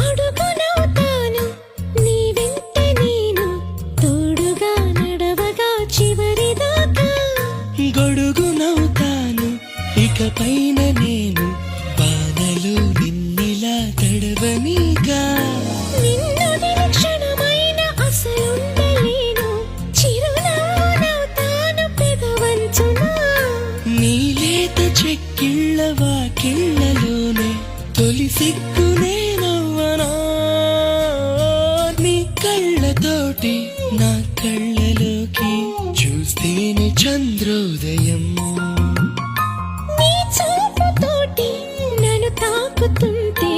అడుగునవుతాను నీ వెంట నేను తోడుగా నడవగా చివరిదాకా గొడుగునవుతాను ఇకపైన నేను బాధలు నిన్నిలా తడవనిగా నిన్ను నిరీక్షణమైన అసలుండలేను చిరునవ్వునవుతాను పెదవంచునా నీలేత చెక్కిళ్ళ వాకిళ్ళలోనే తొలి సిగ్గునే నవ్వనా నీ కళ్ళతోటి నా కళ్ళలోకి చూస్తేనే చంద్రోదయం నీ చూపుతోటి నన్ను తాకుతుంటే